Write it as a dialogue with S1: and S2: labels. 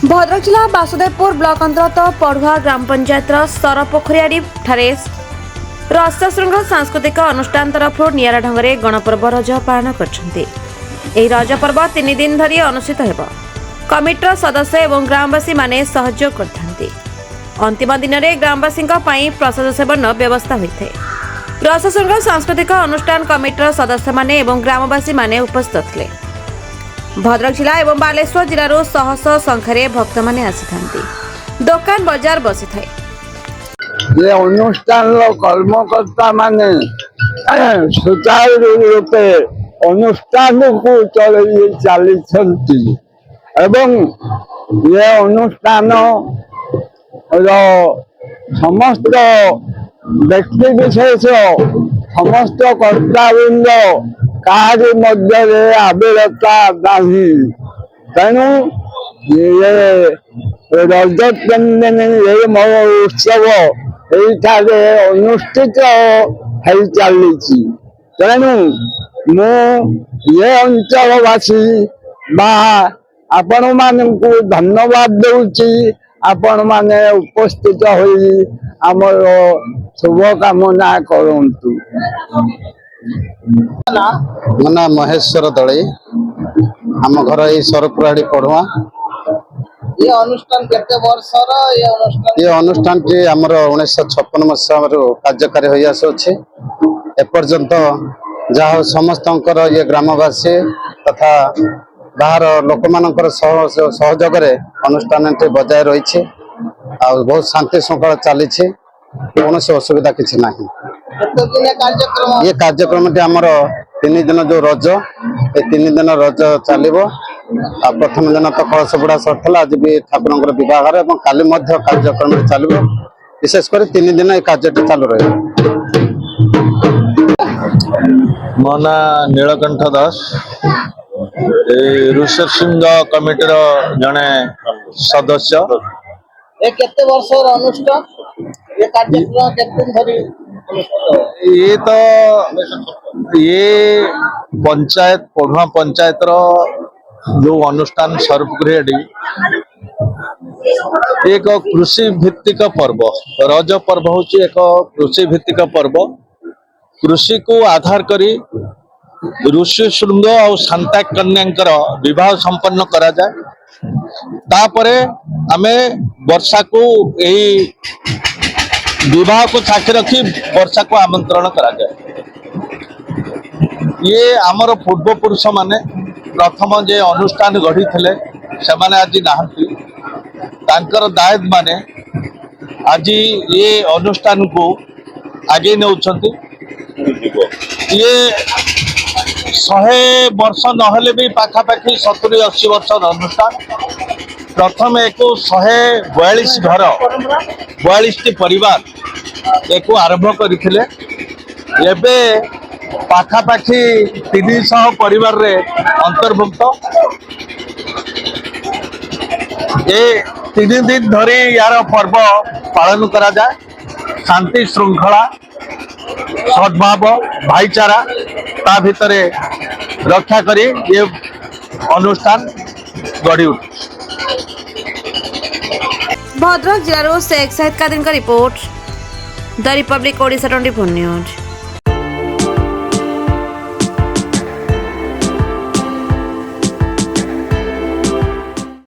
S1: भद्रक जिला बासुदेवपुर ब्लॉक अंतर्गत पढ़ुआ ग्राम पंचायत सरपोखरियाड़ी ठारे रसशृंग सांस्कृतिक अनुष्ठान तरफ निरा ढंग से गणपर्व रज पालन कर रज पर्व 3 दिन धरी अनुष्ठित हो कमिटर सदस्य और ग्रामवासी माने सहयोग करते। अंतिम दिन में ग्रामवासी प्रसाद सेवन व्यवस्था होता है। रसशृंग सांस्कृतिक अनुष्ठान कमिटर सदस्य माने और ग्रामवासी माने उपस्थित थे। भद्रक जिला एवं बालेश्वर जिलूर शह शह संख्यार भक्त मैंने आसी दुकान बजार बसी था।
S2: ये अनुष्ठान कर्मकर्ता माने सुचारू रूपे अनुष्ठान को चली ये अनुष्ठान समस्त व्यक्ति विशेष समस्त कर्तावृंद कार्य मध्य आविरता नहीं तेणु ये रज 3 दिन ये उत्सव ये अनुष्ठित हो चली तेणु मु ये अंचलवासी आपण मानू धन्यवाद दूची आपण माने उपस्थित होई आमर शुभ कामना करंतु।
S3: मो ना महेश्वर दलई आम घर ये सरपुराड़ी पढ़ुआ।
S4: ये अनुष्ठान केते वर्षर
S3: ये अनुष्ठान टी आमर 1956 मसीह कार्यकारी होई आसुछि एपर्यंत जहाँ समस्त ये ग्रामवासी तथा बाहर लोक मानकर सहयोग अनुष्ठान बजाय रही बहुत शांति श्रृंखला चली कौन असुविधा किसी ना। ये कार्यक्रम टी आमर 3 दिन जो रज ये 3 दिन रज चलो प्रथम दिन तो कलश बुड़ा सरता आज भी ठाकुर बहार और काली कार्यक्रम चलो विशेषकर 3 दिन ये कार्य चालू रहे।
S5: मो ना नीलकंठ दास ऋषिसिंह कमिटर जड़े सदस्य।
S4: केते वर्षर अनुष्ठान ये कार्यक्रम केते दिन धरी
S5: ये तो ये पंचायत पढ़ुआ पंचायत जो अनुष्ठान सरपुखरियाड़ी एक कृषि भित्तिक पर्व रज पर्व हूँ एक कृषि भित्तिक पर्व कृषि को आधार करी ऋषि शृंग और शांता कन्यांकर विवाह संपन्न करा जाए तापरे आमे वर्षा को यही विवाह को साक्षी रखी वर्षा को आमंत्रण करा जाए। ये आमर पूर्व पुरुष माने प्रथम जे अनुष्ठान गढ़ी थे से माने आज नहांती तांकर दायद माने आज ये अनुष्ठान को आगे नौछंती। ये 100 वर्ष नहले भी पाखापाखि 70-80 वर्ष अनुष्ठान प्रथम एक 142 घर 42 परिवार एक आरंभ करथिले एबे पाखापाखि 300 परिवार रे अंतर्भुक्त ये 3 दिन धरी यार पर्व पालन करा जाए शांति श्रृंखला सद्भाव भाईचारा ता भितरे रक्षा करी ये अनुष्ठान गढ़ी उठी।
S1: भद्रक जिलूर शेख साहिद कादिर का report the Republic Odisha 24 news.